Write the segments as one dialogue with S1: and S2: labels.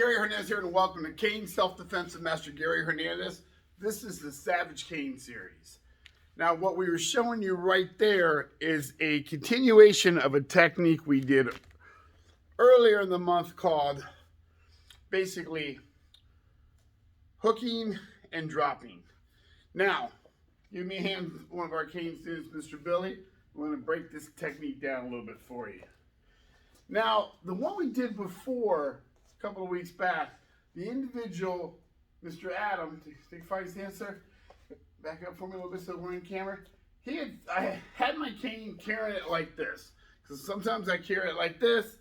S1: Gary Hernandez here, and welcome to Cane Self-Defense of Master Gary Hernandez. This is the Savage Cane series. Now, what we were showing you right there is a continuation of a technique we did earlier in the month called basically hooking and dropping. Now, give me a hand, one of our cane students, Mr. Billy. We're going to break this technique down a little bit for you. Now, the one we did before, a couple of weeks back, the individual, Mr. Adam, take 5 seconds, sir. Back up for me a little bit so we're in camera. I had my cane carrying it like this. Because sometimes I carry it like this,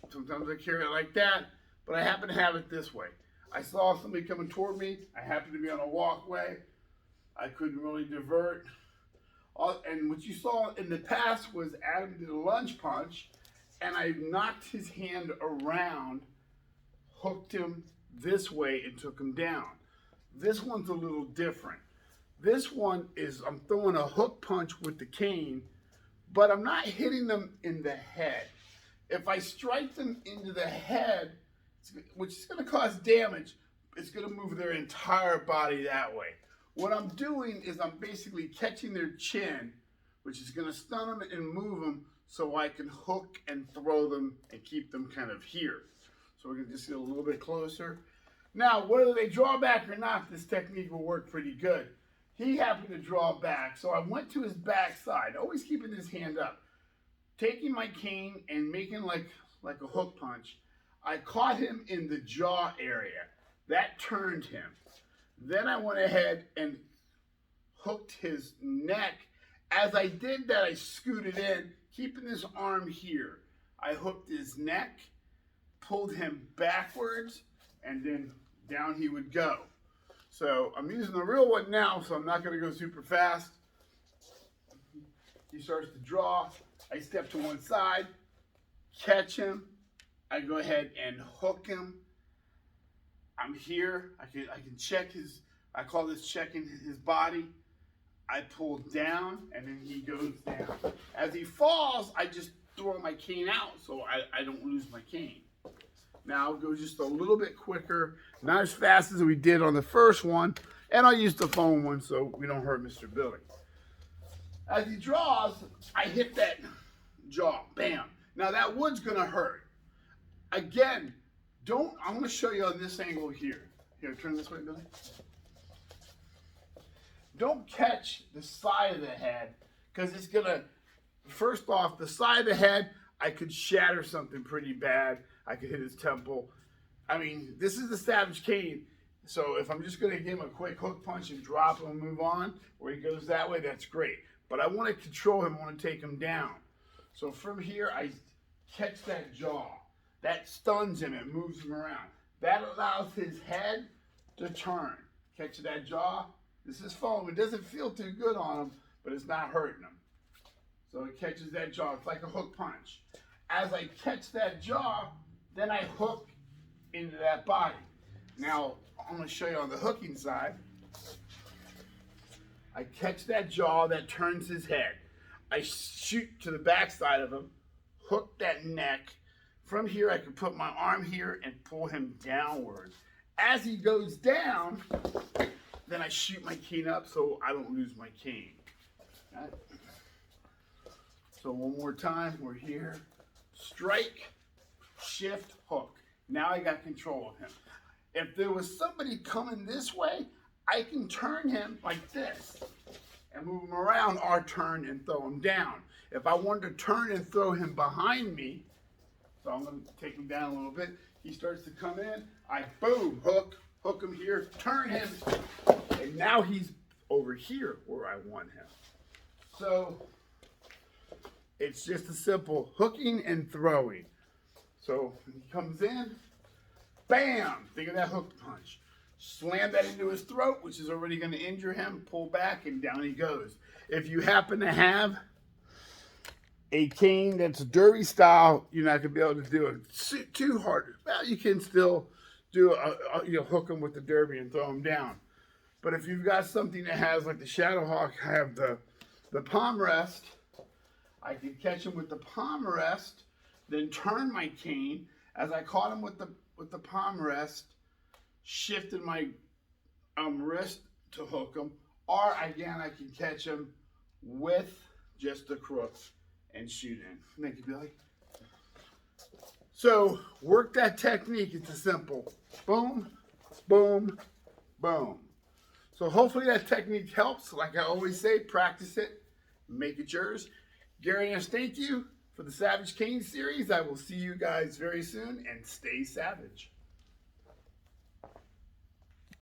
S1: sometimes I carry it like that, but I happen to have it this way. I saw somebody coming toward me. I happened to be on a walkway. I couldn't really divert. And what you saw in the past was Adam did a lunge punch, and I knocked his hand around, hooked him this way, and took him down. This one's a little different. This one is, I'm throwing a hook punch with the cane, but I'm not hitting them in the head. If I strike them into the head, which is going to cause damage, it's going to move their entire body that way. What I'm doing is I'm basically catching their chin, which is going to stun them and move them so I can hook and throw them and keep them kind of here. So we're going to just get a little bit closer. Now, whether they draw back or not, this technique will work pretty good. He happened to draw back, so I went to his back side, always keeping his hand up, taking my cane and making like a hook punch. I caught him in the jaw area. That turned him. Then I went ahead and hooked his neck. As I did that, I scooted in, keeping his arm here. I hooked his neck, pulled him backwards, and then down he would go. So I'm using the real one now, so I'm not going to go super fast. He starts to draw. I step to one side, catch him. I go ahead and hook him. I'm here. I can check his, I call this checking his body. I pull down, and then he goes down. As he falls, I just throw my cane out so I don't lose my cane. Now I'll go just a little bit quicker, not as fast as we did on the first one, and I'll use the foam one so we don't hurt Mr. Billy. As he draws, I hit that jaw, bam. Now that wood's gonna hurt. Again, I'm gonna show you on this angle here. Here, turn this way, Billy. Don't catch the side of the head, because it's gonna, first off, the side of the head, I could shatter something pretty bad. I could hit his temple. I mean, this is the Savage Cane, so if I'm just gonna give him a quick hook punch and drop him and move on, where he goes that way, that's great. But I wanna control him, I wanna take him down. So from here, I catch that jaw. That stuns him, it moves him around. That allows his head to turn. Catch that jaw. This is foam. It doesn't feel too good on him, but it's not hurting him. So it catches that jaw. It's like a hook punch. As I catch that jaw, then I hook into that body. Now, I'm going to show you on the hooking side. I catch that jaw that turns his head. I shoot to the back side of him, hook that neck. From here, I can put my arm here and pull him downward. As he goes down, then I shoot my cane up so I don't lose my cane. Right. So one more time, we're here. Strike, shift, hook. Now I got control of him. If there was somebody coming this way, I can turn him like this and move him around or turn and throw him down. If I wanted to turn and throw him behind me, so I'm going to take him down a little bit. He starts to come in. I boom, hook him here, turn him, and now he's over here where I want him. So it's just a simple hooking and throwing. So he comes in, bam, think of that hook punch. Slam that into his throat, which is already going to injure him, pull back, and down he goes. If you happen to have a cane that's derby style, you're not going to be able to do it too hard. Well, you can still do hook them with the derby and throw them down. But if you've got something that has, like the Shadow Hawk, I have the palm rest, I can catch him with the palm rest, then turn my cane. As I caught him with the with the palm rest, shifting my wrist to hook them, or again, I can catch them with just the crook and shoot in. Thank you, Billy. So work that technique. It's a simple boom, boom, boom. So hopefully that technique helps. Like I always say, practice it, make it yours. Gary Hernandez, thank you for the Savage Cane series. I will see you guys very soon, and stay savage.